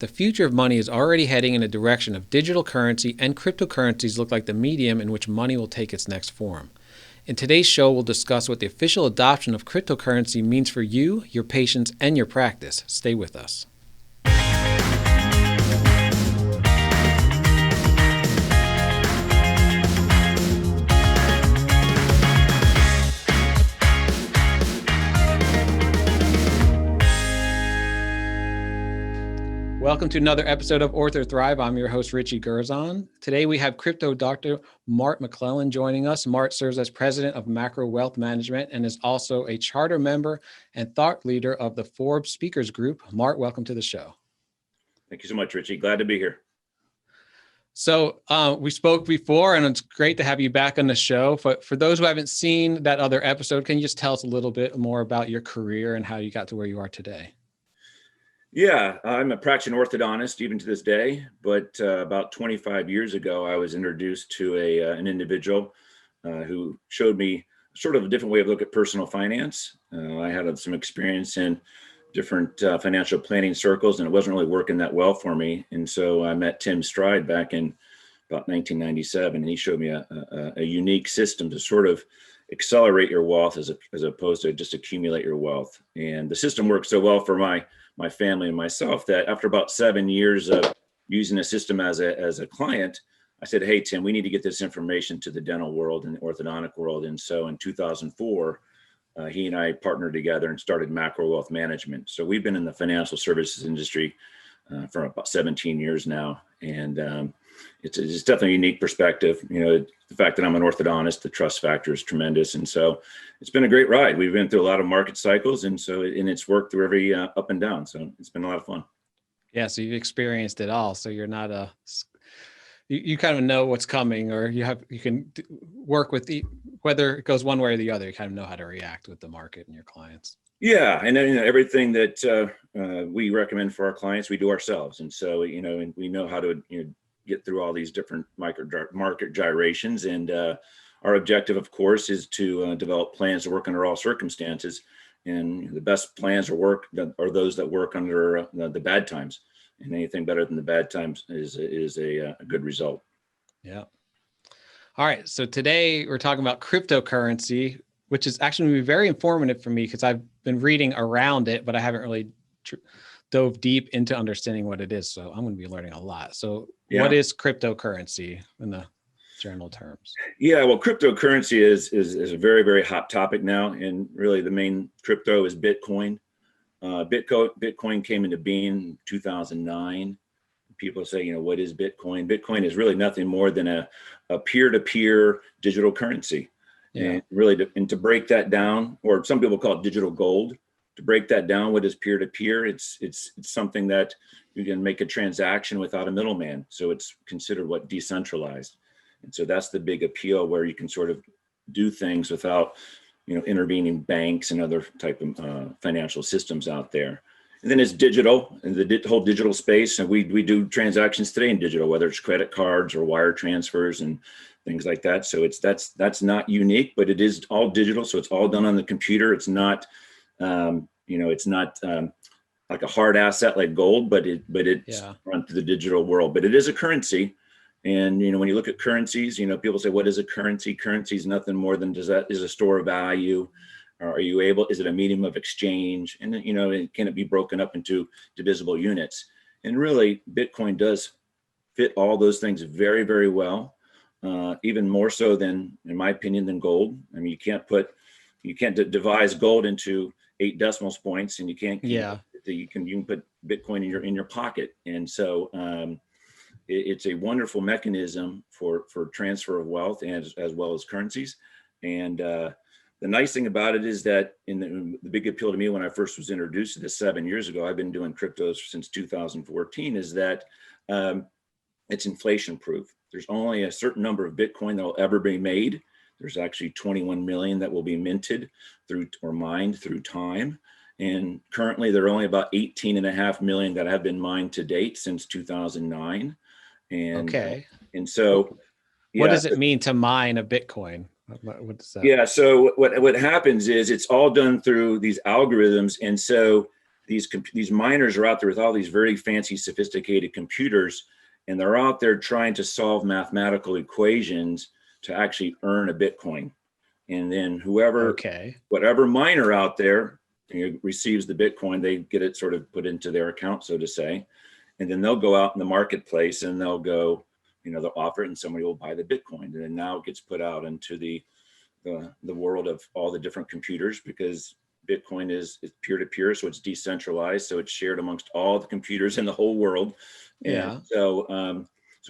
The future of money is already heading in a direction of digital currency, and cryptocurrencies look like the medium in which money will take its next form. In today's show, we'll discuss what the official adoption of cryptocurrency means for you, your patients, and your practice. Stay with us. Welcome to another episode of OrthoThrive. I'm your host, Richie Gerzon. Today we have crypto doctor Mart McClellan joining us. Mart serves as president of Macro Wealth Management and is also a charter member and thought leader of the Forbes Speakers Group. Mart, welcome to the show. Thank you so much, Richie. Glad to be here. So we spoke before, and it's great to have you back on the show. For those who haven't seen that other episode, can you just tell us a little bit more about your career and how you got to where you are today? Yeah, I'm a practicing orthodontist even to this day, but about 25 years ago, I was introduced to an individual who showed me sort of a different way of looking at personal finance. I had some experience in different financial planning circles, and it wasn't really working that well for me. And so I met Tim Stride back in about 1997, and he showed me a unique system to sort of accelerate your wealth as opposed to just accumulate your wealth. And the system worked so well for my family and myself that after about 7 years of using the system as a client, I said, hey, Tim, we need to get this information to the dental world and the orthodontic world. And so in 2004, he and I partnered together and started Macro Wealth Management. So we've been in the financial services industry for about 17 years now. And it's definitely a unique perspective. You know, the fact that I'm an orthodontist, the trust factor is tremendous. And so it's been a great ride. We've been through a lot of market cycles, and it's worked through every up and down. So it's been a lot of fun. Yeah, so you've experienced it all. So you're not you kind of know what's coming, or you can work with whether it goes one way or the other. You kind of know how to react with the market and your clients. Yeah, and then, everything that we recommend for our clients, we do ourselves. And so, and we know how to get through all these different market gyrations. And our objective, of course, is to develop plans to work under all circumstances. And the best plans are those that work under the bad times. And anything better than the bad times is a good result. Yeah. All right. So today we're talking about cryptocurrency, which is actually going to be very informative for me because I've been reading around it, but I haven't really dove deep into understanding what it is. So I'm going to be learning a lot. So What is cryptocurrency in the general terms? Yeah, well, cryptocurrency is a very, very hot topic now. And really the main crypto is Bitcoin. Bitcoin came into being in 2009. People say, what is Bitcoin? Bitcoin is really nothing more than a peer-to-peer digital currency. Yeah. And really, to break that down, or some people call it digital gold. To break that down, what is peer-to-peer? It's something that you can make a transaction without a middleman. So it's considered decentralized. And so that's the big appeal, where you can sort of do things without, intervening banks and other type of financial systems out there. And then it's digital, and the whole digital space. And we do transactions today in digital, whether it's credit cards or wire transfers and things like that. So that's not unique, but it is all digital. So it's all done on the computer. It's not, it's not like a hard asset like gold, but it's run through the digital world. But it is a currency. And, when you look at currencies, people say, what is a currency? Currency is nothing more than is a store of value. Or is it a medium of exchange? And, can it be broken up into divisible units? And really, Bitcoin does fit all those things very, very well, even more so than, in my opinion, than gold. I mean, you can't devise gold into 8 decimal points, and you can't. You can put Bitcoin in your pocket, and so it's a wonderful mechanism for transfer of wealth and as well as currencies. And the nice thing about it is that the big appeal to me when I first was introduced to this 7 years ago, I've been doing cryptos since 2014, is that it's inflation proof. There's only a certain number of Bitcoin that will ever be made. There's actually 21 million that will be minted or mined through time. And currently there are only about 18.5 million that have been mined to date since 2009. And so what does it mean to mine a Bitcoin? What does that? Yeah. So what happens is it's all done through these algorithms. And so these miners are out there with all these very fancy, sophisticated computers, and they're out there trying to solve mathematical equations to actually earn a Bitcoin. And then whatever miner out there receives the Bitcoin, they get it sort of put into their account, so to say. And then they'll go out in the marketplace and they'll go, they'll offer it and somebody will buy the Bitcoin. And then now it gets put out into the world of all the different computers, because Bitcoin is peer-to-peer, so it's decentralized, so it's shared amongst all the computers in the whole world. And so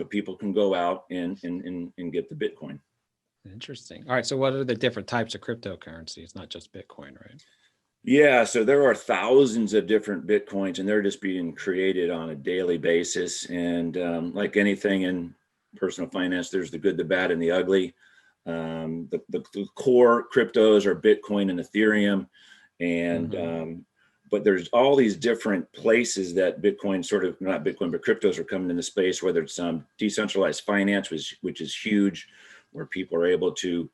people can go out and get the Bitcoin. Interesting. All right. So what are the different types of cryptocurrency? It's not just Bitcoin, right? Yeah. So there are thousands of different Bitcoins, and they're just being created on a daily basis. And like anything in personal finance, there's the good, the bad, and the ugly. The core cryptos are Bitcoin and Ethereum. And but there's all these different places that Bitcoin not Bitcoin, but cryptos are coming into space, whether it's decentralized finance, which is huge, where people are able to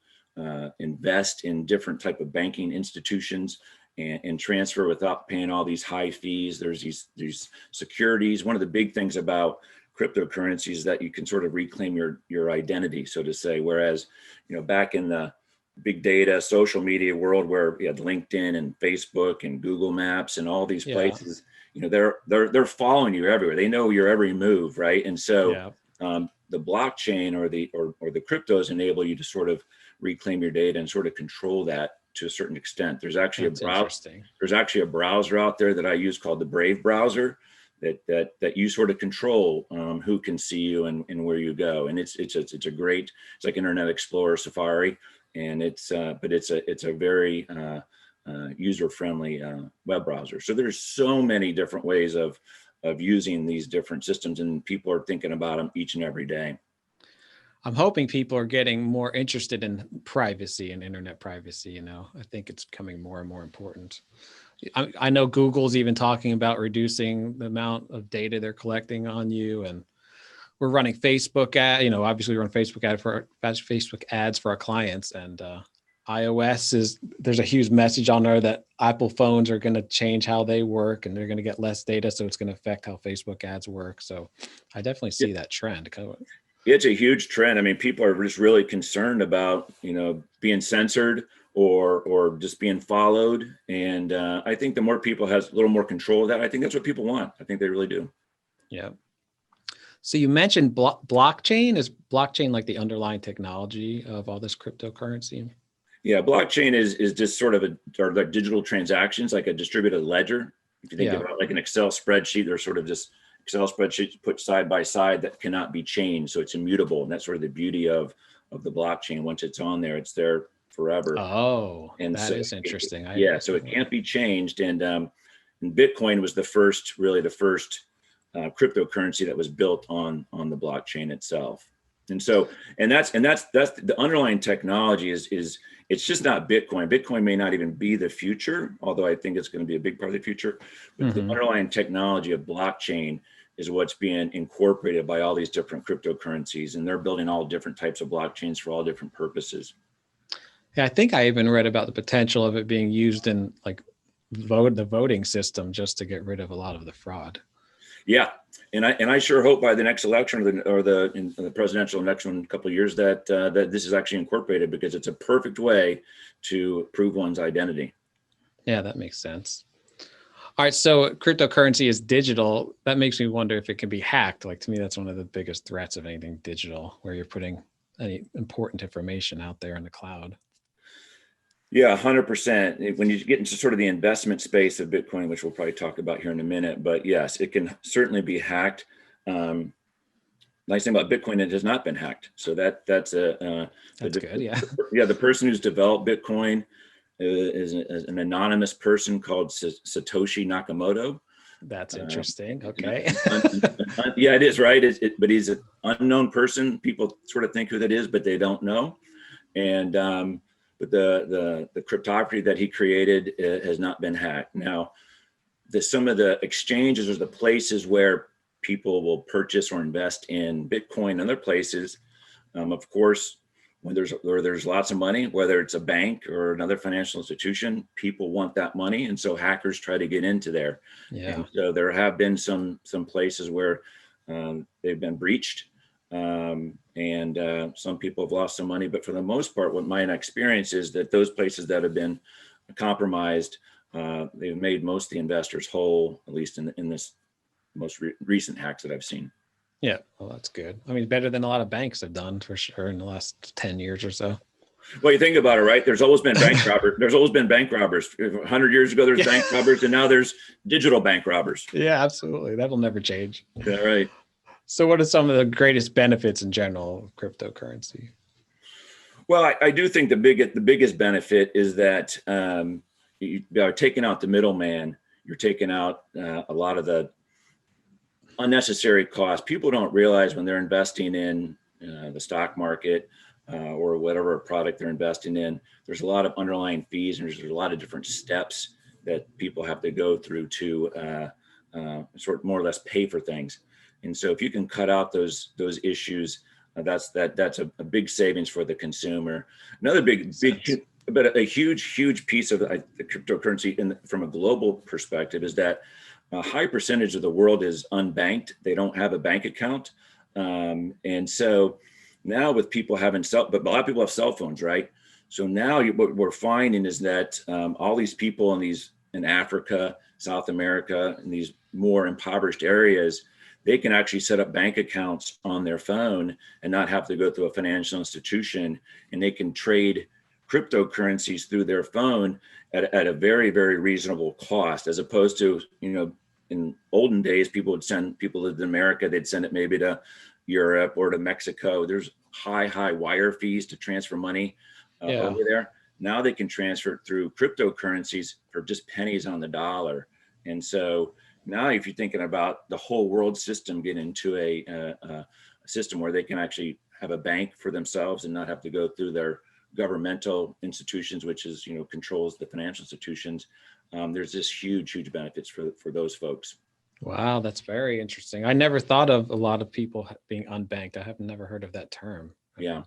invest in different type of banking institutions and transfer without paying all these high fees. There's these securities. One of the big things about cryptocurrencies is that you can sort of reclaim your identity, so to say. Whereas, back in the big data social media world, where you had LinkedIn and Facebook and Google Maps and all these places, they're following you everywhere. They know your every move, right? And so the blockchain or the cryptos enable you to sort of reclaim your data and sort of control that to a certain extent. There's actually a browser out there that I use called the Brave browser that you sort of control who can see you and where you go. And it's like Internet Explorer, Safari, and it's a very user-friendly web browser. So there's so many different ways of using these different systems, and people are thinking about them each and every day. I'm hoping people are getting more interested in privacy and internet privacy. I think it's becoming more and more important. I know Google's even talking about reducing the amount of data they're collecting on you, and we're running Facebook obviously we run Facebook ads for our clients, and iOS there's a huge message on there that Apple phones are going to change how they work, and they're going to get less data, so it's going to affect how Facebook ads work. So I definitely see that trend coming. It's a huge trend. I mean, people are just really concerned about, being censored or just being followed. And I think the more people has a little more control of that, I think that's what people want. I think they really do. Yeah. So you mentioned blockchain. Is blockchain like the underlying technology of all this cryptocurrency? Yeah, blockchain is just sort of like digital transactions, like a distributed ledger. If you think about like an Excel spreadsheet, they're sort of just Excel spreadsheets put side by side that cannot be changed. So it's immutable. And that's sort of the beauty of the blockchain. Once it's on there, it's there forever. Oh, and that is interesting. So it can't be changed. And Bitcoin was the first cryptocurrency that was built on the blockchain itself. And that's the underlying technology is it's just not Bitcoin. Bitcoin may not even be the future, although I think it's going to be a big part of the future. But the underlying technology of blockchain is what's being incorporated by all these different cryptocurrencies, and they're building all different types of blockchains for all different purposes. Yeah, I think I even read about the potential of it being used in like the voting system, just to get rid of a lot of the fraud. Yeah, and I sure hope by the next election or the presidential election in a couple of years that this is actually incorporated, because it's a perfect way to prove one's identity. Yeah, that makes sense. All right, so cryptocurrency is digital. That makes me wonder if it can be hacked. Like, to me, that's one of the biggest threats of anything digital, where you're putting any important information out there in the cloud. Yeah, 100%. When you get into sort of the investment space of Bitcoin, which we'll probably talk about here in a minute, but yes, it can certainly be hacked. Nice thing about Bitcoin, it has not been hacked. So that's good. Yeah. Yeah. The person who's developed Bitcoin is an anonymous person called Satoshi Nakamoto. That's interesting. Okay. Yeah, it is, right. But he's an unknown person. People sort of think who that is, but they don't know. And but the cryptography that he created has not been hacked. Now, some of the exchanges or the places where people will purchase or invest in Bitcoin and other places, of course, when there's lots of money, whether it's a bank or another financial institution, people want that money, and so hackers try to get into there. Yeah. And so there have been some places where they've been breached, and some people have lost some money. But for the most part, what my experience is that those places that have been compromised, they've made most of the investors whole, at least in this most recent hacks that I've seen. Yeah, well, that's good. I mean, better than a lot of banks have done for sure in the last 10 years or so. Well, you think about it, right? There's always been bank robbers. There's always been bank robbers. 100 years ago, there's bank robbers, and now there's digital bank robbers. Yeah, absolutely. That'll never change. Yeah, right. So what are some of the greatest benefits in general of cryptocurrency? Well, I do think the biggest benefit is that you are taking out the middleman. You're taking out a lot of the unnecessary costs. People don't realize when they're investing in the stock market or whatever product they're investing in, there's a lot of underlying fees, and there's a lot of different steps that people have to go through to sort of more or less pay for things. And so if you can cut out those issues, that's a big savings for the consumer. Another but a huge piece of the cryptocurrency from a global perspective is that a high percentage of the world is unbanked. They don't have a bank account. And so now with people having but a lot of people have cell phones, right? So now what we're finding is that all these people in Africa, South America, and these more impoverished areas, they can actually set up bank accounts on their phone and not have to go through a financial institution, and they can trade cryptocurrencies through their phone at a very, very reasonable cost, as opposed to, in olden days, people lived in America, they'd send it maybe to Europe or to Mexico. There's high wire fees to transfer money over there. Now they can transfer it through cryptocurrencies for just pennies on the dollar. And so now if you're thinking about the whole world system getting into a system where they can actually have a bank for themselves and not have to go through their governmental institutions, which is, controls the financial institutions, there's this huge benefits for those folks. Wow, that's very interesting. I never thought of a lot of people being unbanked. I have never heard of that term. Yeah.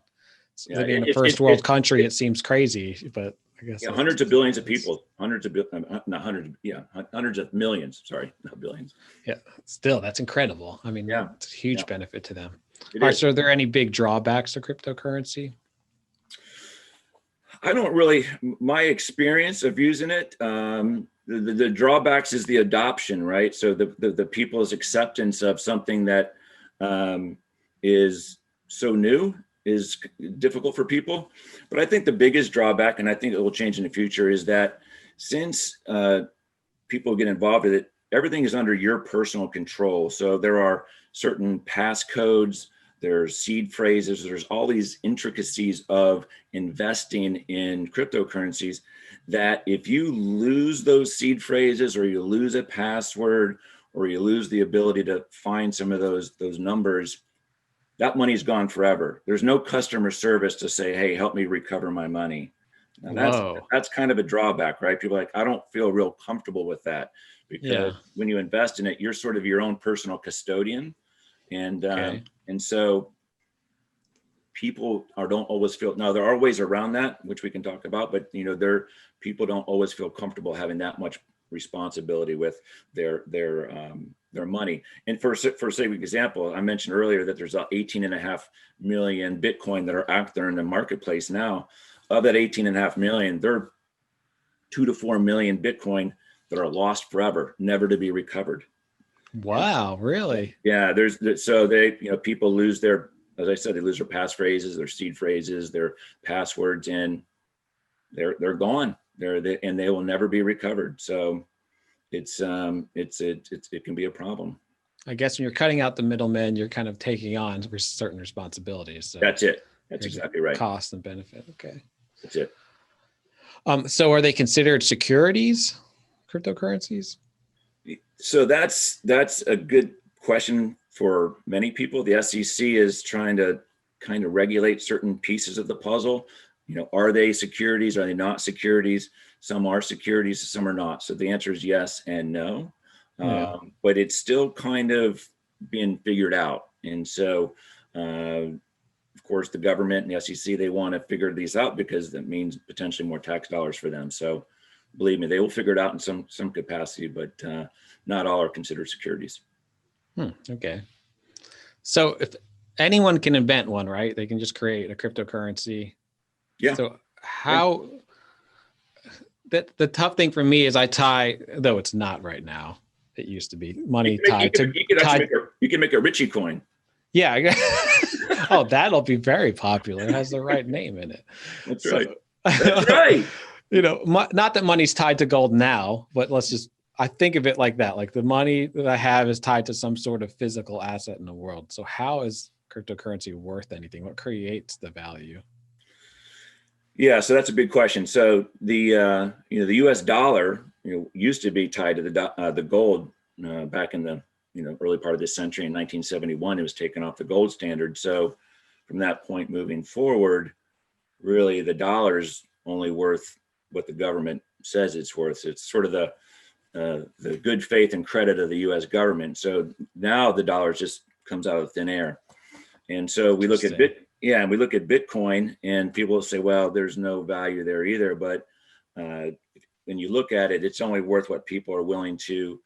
Living in a first world country, it seems crazy, but I guess hundreds of billions of people, hundreds of millions. Sorry, not billions. Yeah, still, that's incredible. I mean, it's a huge benefit to them. All right, so are there any big drawbacks to cryptocurrency? I don't really, my experience of using it, the drawbacks is the adoption, right? So the people's acceptance of something that is so new is difficult for people. But I think the biggest drawback, and I think it will change in the future, is that since people get involved with it, everything is under your personal control. So there are certain passcodes, there's seed phrases, there's all these intricacies of investing in cryptocurrencies that if you lose those seed phrases, or you lose a password, or you lose the ability to find some of those numbers, that money's gone forever. There's no customer service to say, hey, help me recover my money. Now that's kind of a drawback, right? People are like, I don't feel real comfortable with that, because when you invest in it, you're sort of your own personal custodian. And so people don't always feel, now there are ways around that, which we can talk about, but people don't always feel comfortable having that much responsibility with their money. And for sake of example, I mentioned earlier that there's 18.5 million Bitcoin that are out there in the marketplace now. Of that 18.5 million, there are 2 to 4 million Bitcoin that are lost forever, never to be recovered. Wow, really? Yeah, people lose their, as I said, they lose their passphrases, their seed phrases, their passwords, and they're gone. And they will never be recovered. So it can be a problem. I guess when you're cutting out the middlemen, you're kind of taking on certain responsibilities. So that's it. That's exactly right. Cost and benefit. Okay. That's it. So are they considered securities, cryptocurrencies? So that's a good question for many people. The SEC is trying to kind of regulate certain pieces of the puzzle. Are they securities? Are they not securities? Some are securities, some are not. So the answer is yes and no. But it's still kind of being figured out. And so of course, the government and the SEC, they want to figure these out because that means potentially more tax dollars for them. So believe me, they will figure it out in some capacity, but not all are considered securities. Okay. So if anyone can invent one, right? They can just create a cryptocurrency. Yeah. So how, the tough thing for me is I tie, though it's not right now, it used to be money tied to. You can make a Richie coin. Yeah. Oh, that'll be very popular. It has the right name in it. That's right. That's right. You know, not that money's tied to gold now, but I think of it like that. Like the money that I have is tied to some sort of physical asset in the world. So how is cryptocurrency worth anything? What creates the value? Yeah, so that's a big question. So the the U.S. dollar used to be tied to the gold back in the early part of this century. In 1971, it was taken off the gold standard. So from that point moving forward, really the dollar's only worth what the government says it's worth. It's sort of the good faith and credit of the U.S. government. So now the dollar just comes out of thin air, and so we look at we look at Bitcoin, and people say, well, there's no value there either. But when you look at it, it's only worth what people are willing to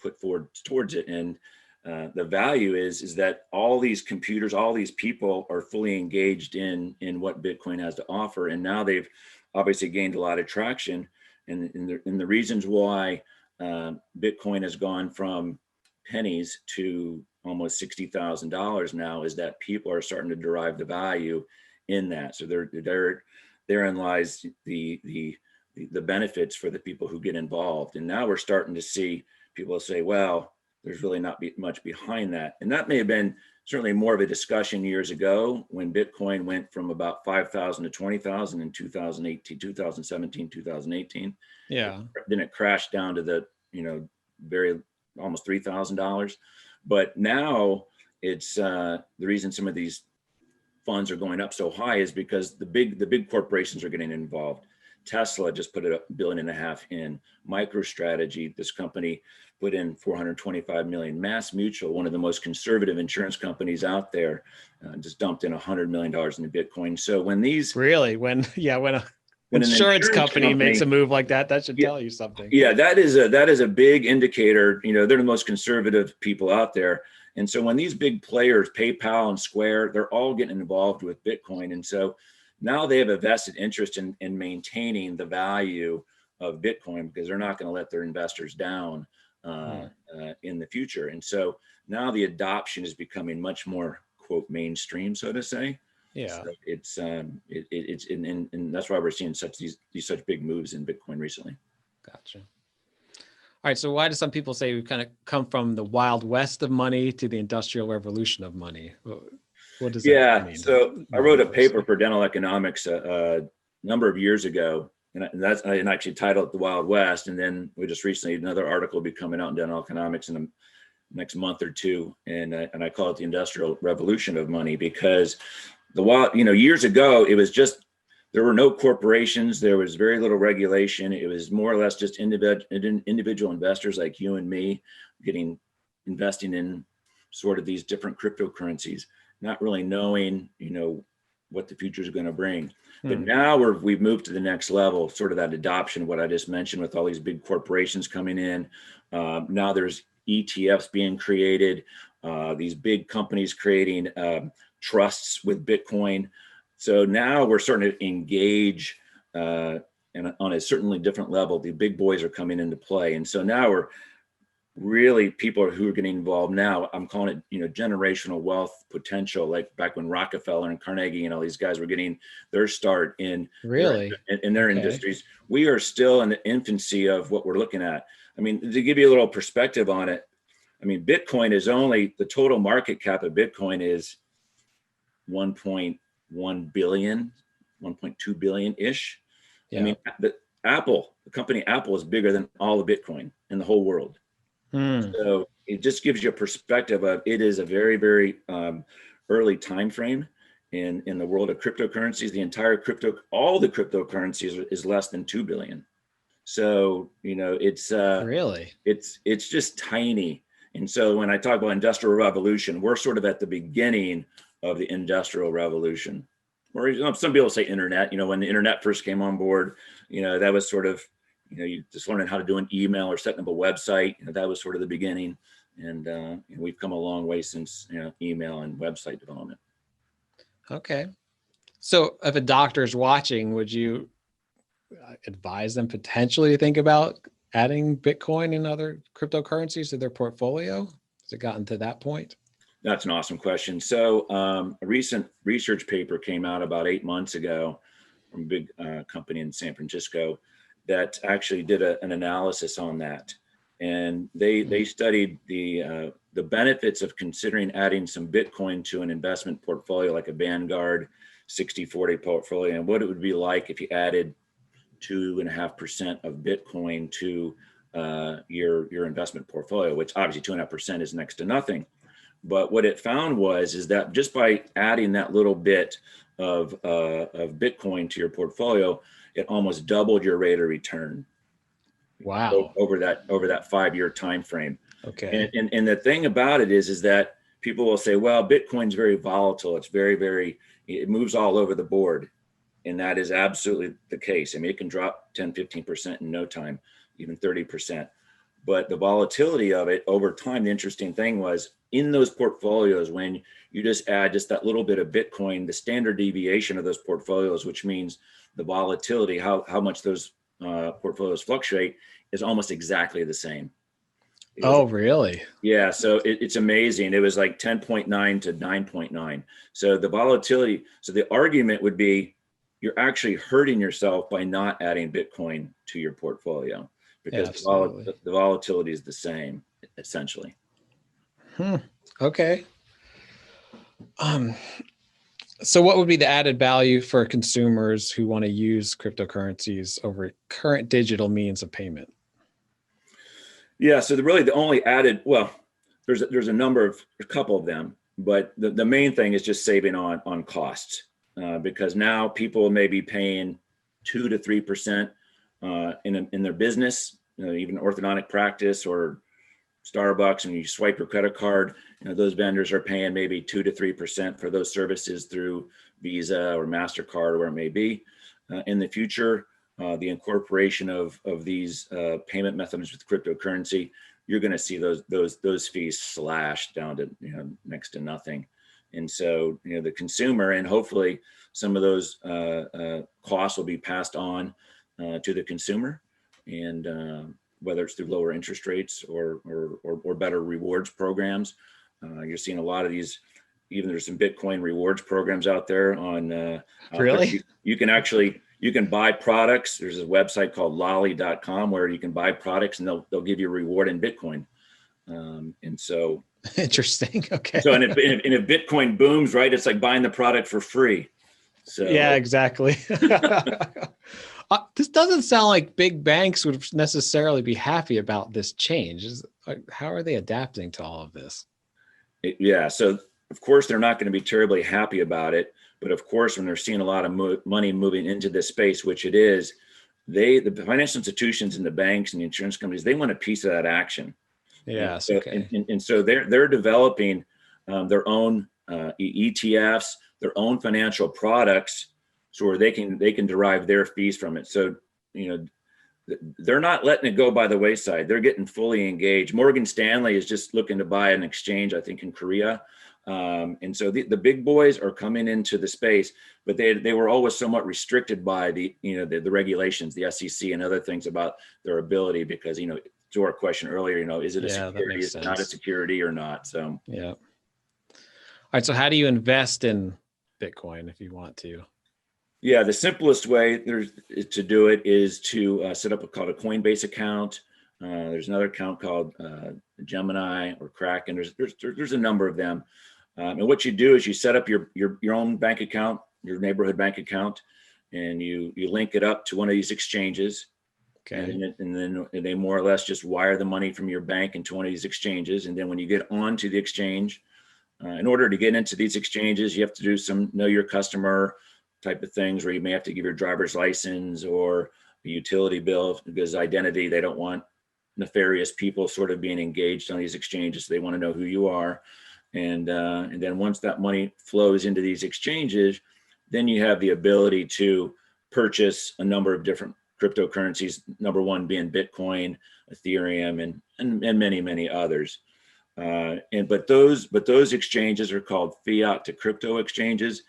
put forward towards it. And the value is that all these computers, all these people are fully engaged in what Bitcoin has to offer. And now they've obviously gained a lot of traction. And the reasons why Bitcoin has gone from pennies to almost $60,000 now is that people are starting to derive the value in that. So therein lies the benefits for the people who get involved. And now we're starting to see people say, well, there's really not much behind that. And that may have been certainly more of a discussion years ago when Bitcoin went from about 5,000 to 20,000 in 2018, 2017, 2018. Yeah. Then it crashed down to the, very almost $3,000. But now it's the reason some of these funds are going up so high is because the big corporations are getting involved. Tesla just put $1.5 billion in. MicroStrategy, this company, put in $425 million. Mass Mutual, one of the most conservative insurance companies out there, just dumped in $100 million into Bitcoin. So when these when an insurance company makes a move like that, that should tell you something. Yeah, that is a big indicator. They're the most conservative people out there. And so when these big players, PayPal and Square, they're all getting involved with Bitcoin. And so now they have a vested interest in maintaining the value of Bitcoin because they're not going to let their investors down in the future. And so now the adoption is becoming much more, quote, mainstream, so to say. Yeah. So it's and that's why we're seeing such big moves in Bitcoin recently. Gotcha. All right. So why do some people say we've kind of come from the Wild West of money to the Industrial Revolution of money? What does that mean? So I wrote a paper for Dental Economics a number of years ago, and I actually titled it The Wild West. And then we just recently, another article will be coming out in Dental Economics in the next month or two. And I call it the Industrial Revolution of money because years ago, it was just, there were no corporations. There was very little regulation. It was more or less just individual investors like you and me investing in sort of these different cryptocurrencies, not really knowing, what the future is going to bring. But now we've moved to the next level, sort of that adoption, what I just mentioned with all these big corporations coming in. Now there's ETFs being created, these big companies creating trusts with Bitcoin. So now we're starting to engage and on a certainly different level. The big boys are coming into play. And so now we're really, people who are getting involved now, I'm calling it, generational wealth potential, like back when Rockefeller and Carnegie and all these guys were getting their start in their industries. We are still in the infancy of what we're looking at. I mean, to give you a little perspective on it, I mean, Bitcoin is only, the total market cap of Bitcoin is 1.1 billion, 1.2 billion-ish. Yeah. I mean, the company Apple is bigger than all of Bitcoin in the whole world. So it just gives you a perspective of, it is a very, very early time frame in the world of cryptocurrencies. All the cryptocurrencies is less than 2 billion. So, it's it's just tiny. And so when I talk about industrial revolution, we're sort of at the beginning of the Industrial Revolution. Or some people say internet. When the internet first came on board, that was sort of, you just learning how to do an email or setting up a website. That was sort of the beginning. And we've come a long way since email and website development. Okay. So if a doctor's watching, would you advise them potentially to think about adding Bitcoin and other cryptocurrencies to their portfolio? Has it gotten to that point? That's an awesome question. So a recent research paper came out about 8 months ago from a big company in San Francisco that actually did an analysis on that. And they studied the benefits of considering adding some Bitcoin to an investment portfolio, like a Vanguard 60/40 portfolio, and what it would be like if you added 2.5% of Bitcoin to your investment portfolio, which obviously 2.5% is next to nothing. But what it found is that just by adding that little bit of Bitcoin to your portfolio, it almost doubled your rate of return. Wow. Over that 5-year time frame. Okay. And the thing about it is that people will say, well, Bitcoin's very volatile. It's it moves all over the board. And that is absolutely the case. I mean, it can drop 10, 15% in no time, even 30%. But the volatility of it over time, the interesting thing was in those portfolios, when you just add just that little bit of Bitcoin, the standard deviation of those portfolios, which means the volatility, how much those portfolios fluctuate, is almost exactly the same. Oh, really? Yeah. So it's amazing. It was like 10.9 to 9.9. So the volatility, so the argument would be you're actually hurting yourself by not adding Bitcoin to your portfolio, because the volatility is the same, essentially. Okay. So what would be the added value for consumers who want to use cryptocurrencies over current digital means of payment? Yeah, so the only added, well, there's a couple of them, but the main thing is just saving on costs, because now people may be paying 2 to 3% in their business, even orthodontic practice or Starbucks, and you swipe your credit card, those vendors are paying maybe 2 to 3% for those services through Visa or MasterCard or where it may be. In the future, the incorporation of these payment methods with cryptocurrency, you're going to see those fees slashed down to next to nothing. And so the consumer, and hopefully some of those costs will be passed on to the consumer, and whether it's through lower interest rates or better rewards programs. You're seeing a lot of these. Even there's some Bitcoin rewards programs out there on. Really? You can buy products. There's a website called lolly.com where you can buy products and they'll give you a reward in Bitcoin. And so interesting. Okay. So and if Bitcoin booms, right, it's like buying the product for free. So yeah, exactly. This doesn't sound like big banks would necessarily be happy about this change. How are they adapting to all of this? Yeah. So of course they're not going to be terribly happy about it. But of course, when they're seeing a lot of money moving into this space, which it is, the financial institutions and the banks and the insurance companies, they want a piece of that action. Yes. And so, okay. And so they're developing their own ETFs, their own financial products, so where they can derive their fees from it. So they're not letting it go by the wayside. They're getting fully engaged. Morgan Stanley is just looking to buy an exchange, I think, in Korea. And so the big boys are coming into the space, but they were always somewhat restricted by the regulations, the SEC and other things about their ability, because, to our question earlier, is it a security, is it not a security or not? So, yeah. All right. So how do you invest in Bitcoin if you want to? Yeah, the simplest way to do it is to set up called a Coinbase account. There's another account called Gemini or Kraken. There's a number of them. And what you do is you set up your own bank account, your neighborhood bank account, and you link it up to one of these exchanges. Okay. And then they more or less just wire the money from your bank into one of these exchanges. And then when you get onto the exchange, in order to get into these exchanges, you have to do some know your customer type of things, where you may have to give your driver's license or a utility bill, because identity, they don't want nefarious people sort of being engaged on these exchanges. So they want to know who you are. And then once that money flows into these exchanges, then you have the ability to purchase a number of different cryptocurrencies. Number one being Bitcoin, Ethereum, and many, many others. But those exchanges are called fiat to crypto exchanges.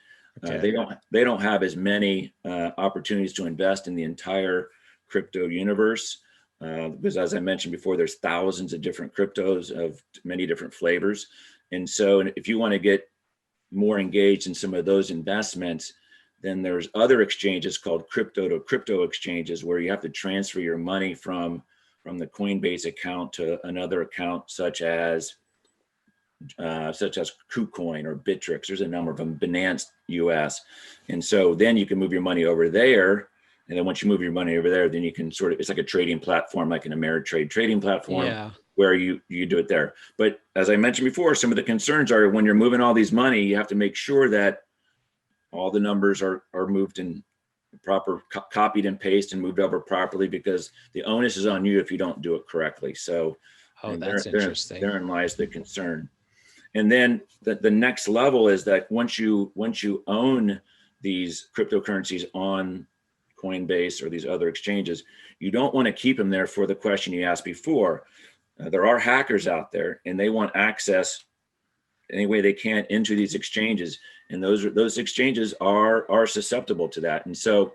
Okay. They don't have as many opportunities to invest in the entire crypto universe, because as I mentioned before, there's thousands of different cryptos of many different flavors. And so if you want to get more engaged in some of those investments, then there's other exchanges called crypto to crypto exchanges, where you have to transfer your money from the Coinbase account to another account, such as KuCoin or Bittrex. There's a number of them, Binance US. And so then you can move your money over there. And then once you move your money over there, then you can it's like a trading platform, like an Ameritrade trading platform, where you do it there. But as I mentioned before, some of the concerns are when you're moving all these money, you have to make sure that all the numbers are moved in proper, copied and pasted and moved over properly, because the onus is on you if you don't do it correctly. So that's interesting. Therein lies the concern. And then the next level is that once you own these cryptocurrencies on Coinbase or these other exchanges, you don't want to keep them there for the question you asked before. There are hackers out there, and they want access any way they can into these exchanges, and those exchanges are susceptible to that. And so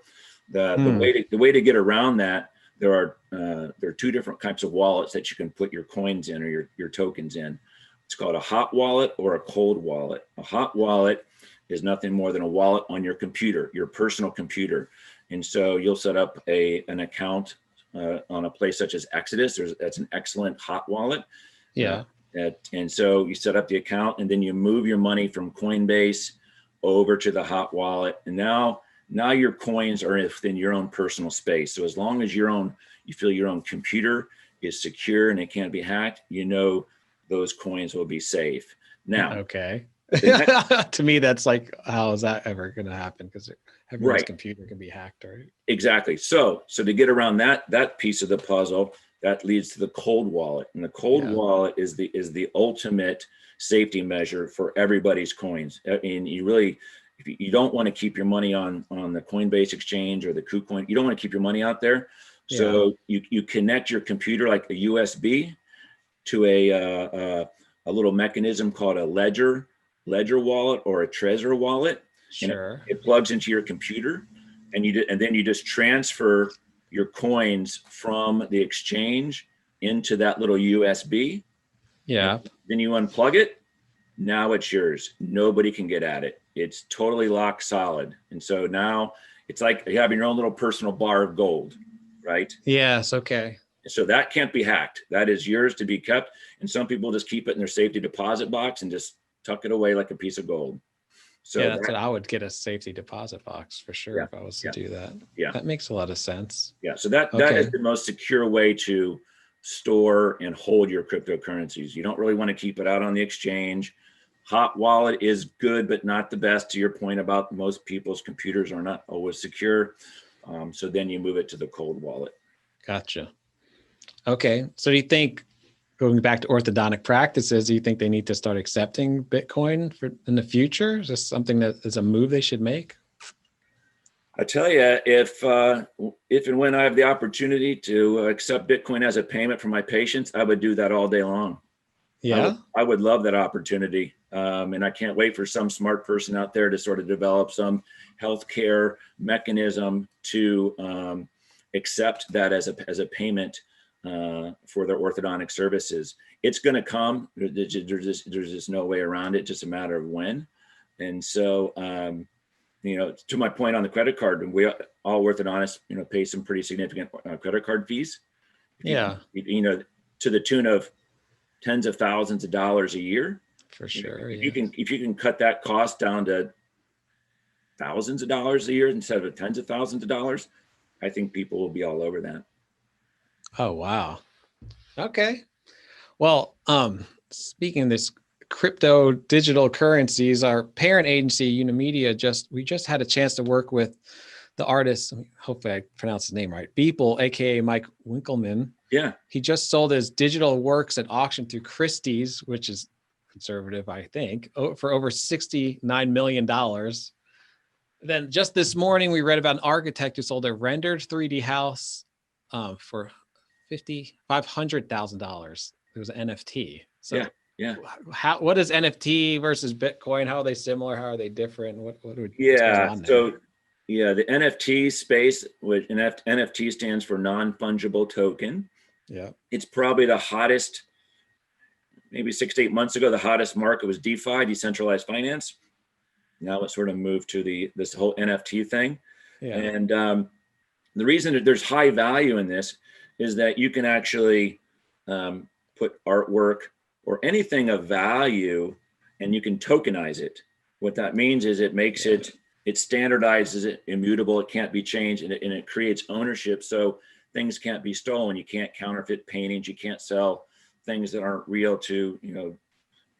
the way to get around that, there are two different types of wallets that you can put your coins in, or your tokens in. It's called a hot wallet or a cold wallet. A hot wallet is nothing more than a wallet on your computer, your personal computer. And so you'll set up an account on a place such as Exodus. That's an excellent hot wallet. Yeah. And so you set up the account, and then you move your money from Coinbase over to the hot wallet. And now your coins are within your own personal space. So as long as you feel your own computer is secure and it can't be hacked, those coins will be safe. Now, okay. To me, that's like, how is that ever going to happen? Because everyone's computer can be hacked, right? Exactly. So to get around that piece of the puzzle, that leads to the cold wallet. And the cold wallet is the ultimate safety measure for everybody's coins. And if you don't want to keep your money on the Coinbase exchange or the KuCoin, you don't want to keep your money out there. So you connect your computer like a USB to a little mechanism called a ledger wallet or a Trezor wallet. Sure. It plugs into your computer, and then you just transfer your coins from the exchange into that little USB. Yeah. Then you unplug it. Now it's yours. Nobody can get at it. It's totally lock solid. And so now it's like having your own little personal bar of gold, right? Yes. Okay. So that can't be hacked. That is yours to be kept. And some people just keep it in their safety deposit box and just tuck it away like a piece of gold. So that's what I would get, a safety deposit box for sure if I was to do that. Yeah. That makes a lot of sense. Yeah. So that is the most secure way to store and hold your cryptocurrencies. You don't really want to keep it out on the exchange. Hot wallet is good, but not the best, to your point about most people's computers are not always secure. So then you move it to the cold wallet. Gotcha. Okay. So do you think, going back to orthodontic practices, do you think they need to start accepting Bitcoin in the future? Is this something that is a move they should make? I tell you, if and when I have the opportunity to accept Bitcoin as a payment for my patients, I would do that all day long. Yeah. I would love that opportunity. And I can't wait for some smart person out there to sort of develop some healthcare mechanism to accept that as a payment for their orthodontic services. It's going to come. There's just no way around it. Just a matter of when. And so, to my point on the credit card, we all orthodontists, pay some pretty significant credit card fees. To the tune of tens of thousands of dollars a year. For sure. If you can cut that cost down to thousands of dollars a year instead of tens of thousands of dollars, I think people will be all over that. Oh, wow. Okay. Well, speaking of this crypto digital currencies, our parent agency, Unimedia, we just had a chance to work with the artist. Hopefully I pronounced his name right. Beeple, AKA Mike Winkelmann. Yeah. He just sold his digital works at auction through Christie's, which is conservative, I think, for over $69 million. Then just this morning, we read about an architect who sold a rendered 3D house for $500,000. It was an NFT. So yeah. What is NFT versus Bitcoin? How are they similar? How are they different? What's going on there? So the NFT space, which NFT stands for non-fungible token. Yeah. It's probably the hottest, maybe 6 to 8 months ago, the hottest market was DeFi, decentralized finance. Now it's sort of moved to this whole NFT thing. Yeah. And the reason that there's high value in this is that you can actually put artwork or anything of value and you can tokenize it. What that means is it makes it standardizes it, immutable, it can't be changed, and it creates ownership. So things can't be stolen. You can't counterfeit paintings. You can't sell things that aren't real to,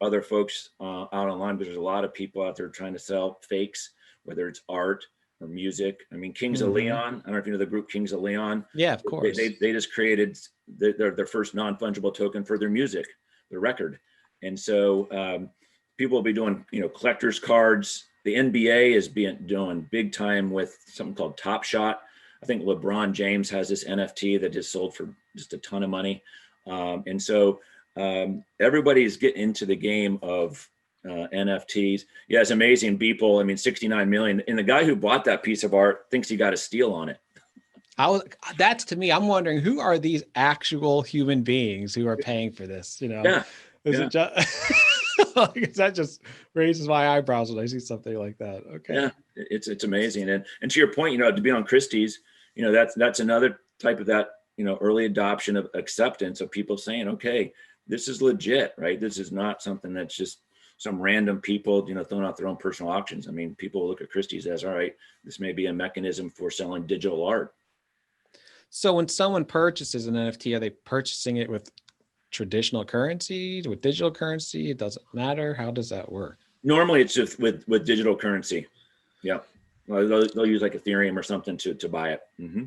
other folks out online, because there's a lot of people out there trying to sell fakes, whether it's art or music. I mean, Kings of Leon, I don't know if you know the group Kings of Leon. Yeah, of course. They just created their first non-fungible token for their music, their record. And so people will be doing, collector's cards. The NBA is doing big time with something called Top Shot. I think LeBron James has this NFT that just sold for just a ton of money. And so everybody's getting into the game of NFTs. Yeah, it's amazing. People, 69 million. And the guy who bought that piece of art thinks he got a steal on it. That's to me, I'm wondering, who are these actual human beings who are paying for this? Yeah. It just, that just raises my eyebrows when I see something like that. Okay. Yeah, it's amazing. And to your point, to be on Christie's, that's another type of that, early adoption of acceptance of people saying, okay, this is legit, right? This is not something that's just some random people, throwing out their own personal auctions. People look at Christie's as, all right, this may be a mechanism for selling digital art. So when someone purchases an NFT, are they purchasing it with traditional currency, with digital currency? It doesn't matter. How does that work? Normally it's just with digital currency. Yeah. They'll use like Ethereum or something to buy it. Mm-hmm.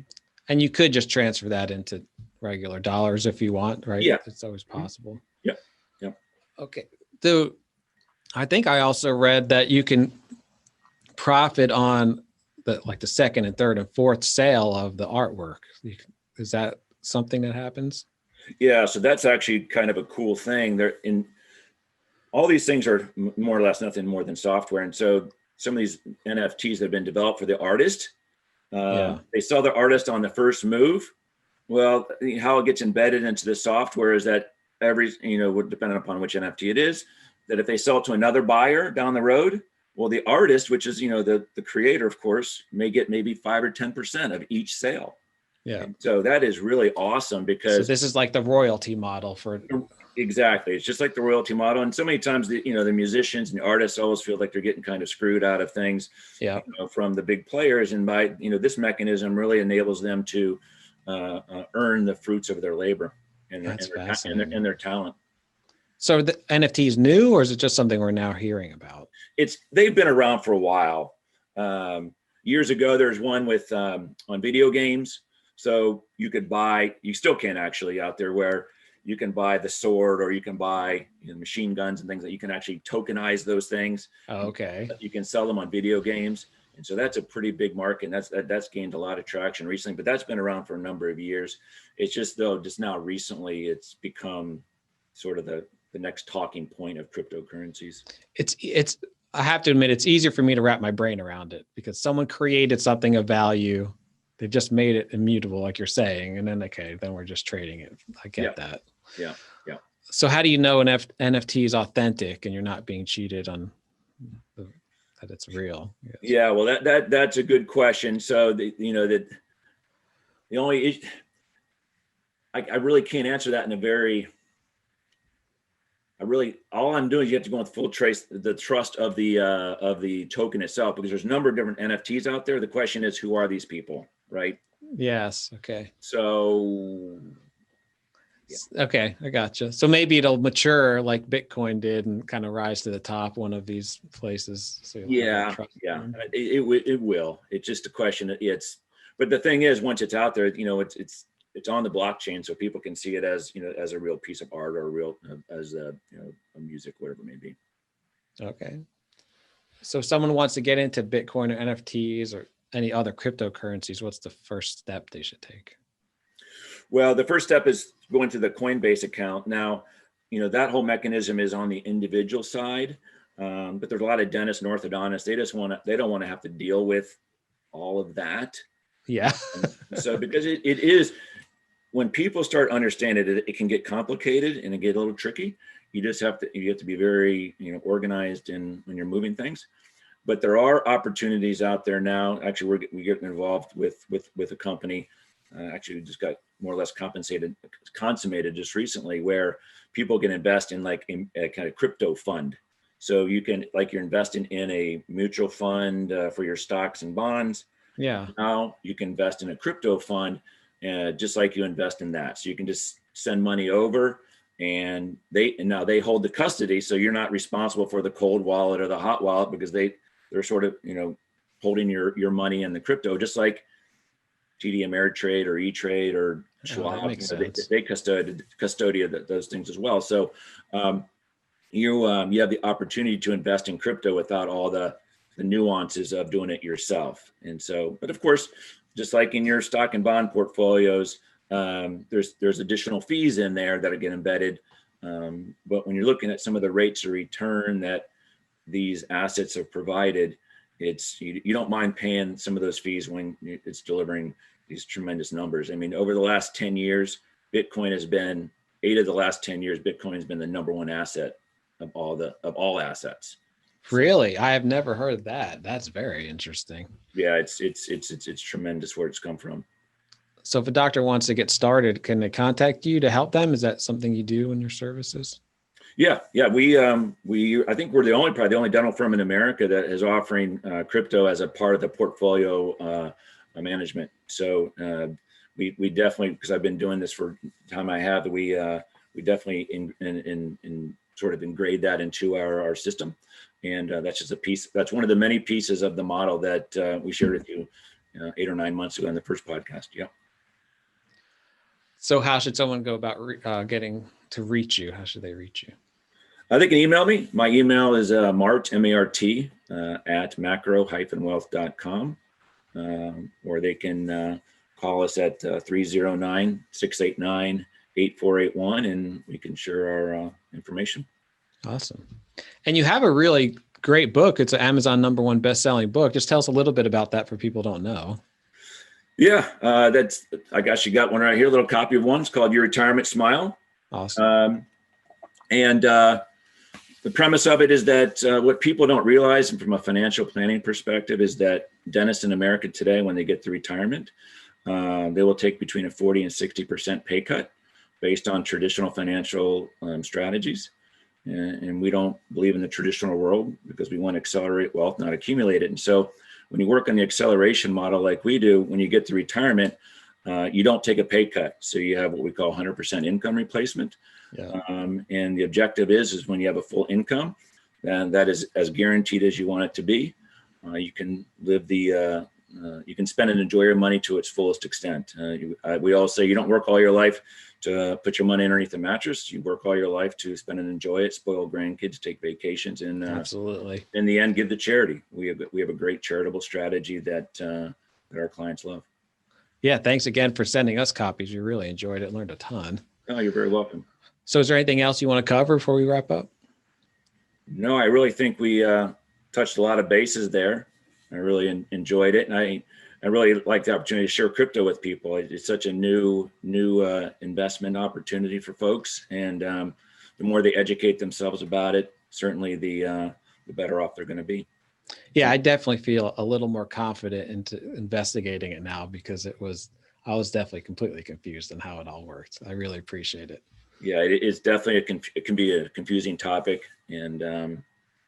And you could just transfer that into regular dollars if you want, right? Yeah. It's always possible. Yeah. Yeah. Okay. I think I also read that you can profit on the second and third and fourth sale of the artwork. Is that something that happens? Yeah. So that's actually kind of a cool thing. All these things are more or less nothing more than software. And so some of these NFTs that have been developed for the artist, they sell the artist on the first move. Well, how it gets embedded into the software is that depending upon which NFT it is, that if they sell it to another buyer down the road, well, the artist, which is, the creator, of course, may get maybe 5 or 10% of each sale. Yeah. And so that is really awesome because this is like the royalty model for. Exactly. It's just like the royalty model. And so many times the musicians and the artists always feel like they're getting kind of screwed out of things from the big players. And by, this mechanism really enables them to earn the fruits of their labor and their talent. So the NFT is new, or is it just something we're now hearing about? They've been around for a while. Years ago, there's one with on video games. So you still can actually out there, where you can buy the sword, or you can buy machine guns and things that you can actually tokenize those things. Oh, okay. You can sell them on video games. And so that's a pretty big market. And that's gained a lot of traction recently, but that's been around for a number of years. It's just now recently it's become sort of the next talking point of cryptocurrencies. I have to admit, it's easier for me to wrap my brain around it, because someone created something of value. They've just made it immutable, like you're saying. And then we're just trading it. I get that. Yeah. Yeah. So how do you know an NFT is authentic and you're not being cheated on that it's real? Yes. Yeah. Well, that's a good question. So I really can't answer that all I'm doing is you have to go with full the trust of the token itself, because there's a number of different NFTs out there. The question is, who are these people, right? Yes. Okay. So. Yeah. Okay, I gotcha. So maybe it'll mature like Bitcoin did and kind of rise to the top one of these places. So it will. It's just a question. But the thing is, once it's out there, it's on the blockchain, so people can see it as, as a real piece of art, or a real, as a, a music, whatever it may be. Okay. So if someone wants to get into Bitcoin or NFTs or any other cryptocurrencies, what's the first step they should take? Well, the first step is going to the Coinbase account. Now, that whole mechanism is on the individual side, but there's a lot of dentists and orthodontists. They don't want to have to deal with all of that. Yeah. So because it is, when people start understanding it, it can get complicated and it get a little tricky. You have to be very, organized when you're moving things. But there are opportunities out there now. Actually, we're getting involved with a company. Actually, we just got more or less consummated just recently, where people can invest in like a kind of crypto fund. So you can, like, you're investing in a mutual fund for your stocks and bonds. Yeah. Now you can invest in a crypto fund, just like you invest in that. So you can just send money over, and now they hold the custody. So you're not responsible for the cold wallet or the hot wallet, because they're sort of, holding your money in the crypto, just like TD Ameritrade or E-Trade or Schwab. They custodian those things as well. So you have the opportunity to invest in crypto without all the nuances of doing it yourself. And so, but of course, just like in your stock and bond portfolios, there's additional fees in there that get embedded. But when you're looking at some of the rates of return that these assets have provided, you don't mind paying some of those fees when it's delivering these tremendous numbers. I mean, over the last 10 years, Bitcoin has been 8 of the last 10 years, Bitcoin has been the number one asset of all assets. Really? I have never heard of that. That's very interesting. Yeah, it's tremendous where it's come from. So if a doctor wants to get started, can they contact you to help them? Is that something you do in your services? Yeah. I think we're probably the only dental firm in America that is offering crypto as a part of the portfolio management. So we definitely, because I've been doing this for the time I have, we definitely in sort of ingrate that into our system. And that's just a piece. That's one of the many pieces of the model that we shared with you 8 or 9 months ago in the first podcast. Yeah. So how should someone go about getting to reach you? How should they reach you? They can email me. My email is Mart, M-A-R-T, at macro-wealth.com. Or they can call us at 309-689-8481, and we can share our information. Awesome. And you have a really great book. It's an Amazon #1 best-selling book. Just tell us a little bit about that for people who don't know. Yeah, I guess you got one right here, a little copy of one. It's called Your Retirement Smile. Awesome. And the premise of it is that what people don't realize, and from a financial planning perspective, is that dentists in America today, when they get to retirement, they will take between a 40 and 60% pay cut based on traditional financial strategies. And we don't believe in the traditional world, because we want to accelerate wealth, not accumulate it. And so when you work on the acceleration model like we do, when you get to retirement, you don't take a pay cut. So you have what we call 100% income replacement. Yeah. And the objective is when you have a full income, and that is as guaranteed as you want it to be, you can live you can spend and enjoy your money to its fullest extent. We all say you don't work all your life to put your money underneath the mattress. You work all your life to spend and enjoy it, spoil grandkids, take vacations, and absolutely, in the end, give to charity. We have a great charitable strategy that our clients love. Yeah. Thanks again for sending us copies. We really enjoyed it, learned a ton. Oh, you're very welcome. So is there anything else you want to cover before we wrap up? No, I really think we touched a lot of bases there. I really enjoyed it. And I really like the opportunity to share crypto with people. It's such a new investment opportunity for folks. And the more they educate themselves about it, certainly the better off they're going to be. Yeah, I definitely feel a little more confident into investigating it now, because I was definitely completely confused on how it all worked. I really appreciate it. Yeah, it's definitely it can be a confusing topic, and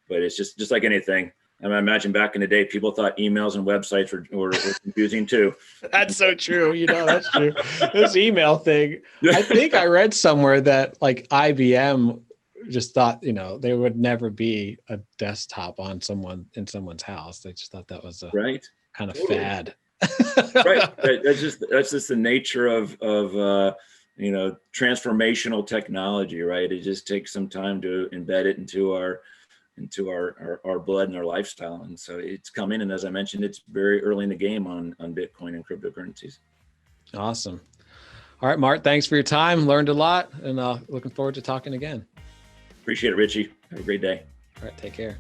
but it's just like anything. I imagine back in the day, people thought emails and websites were confusing too. That's so true. That's true. This email thing, I think I read somewhere that like IBM just thought, there would never be a desktop in someone's house. They just thought that was a right kind of fad. Right. That's just the nature of transformational technology, right? It just takes some time to embed it into our blood and our lifestyle. And so it's coming. And as I mentioned, it's very early in the game on Bitcoin and cryptocurrencies. Awesome. All right, Mart, thanks for your time. Learned a lot, and looking forward to talking again. Appreciate it, Richie. Have a great day. All right, take care.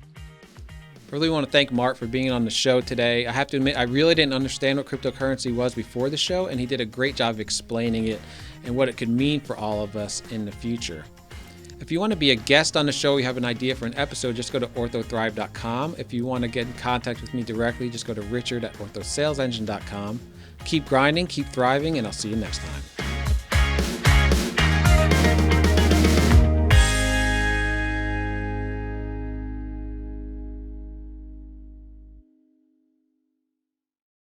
I really want to thank Mart for being on the show today. I have to admit, I really didn't understand what cryptocurrency was before the show, and he did a great job of explaining it and what it could mean for all of us in the future. If you want to be a guest on the show, you have an idea for an episode, just go to orthothrive.com. If you want to get in contact with me directly, just go to richard@orthosalesengine.com. Keep grinding, keep thriving, and I'll see you next time.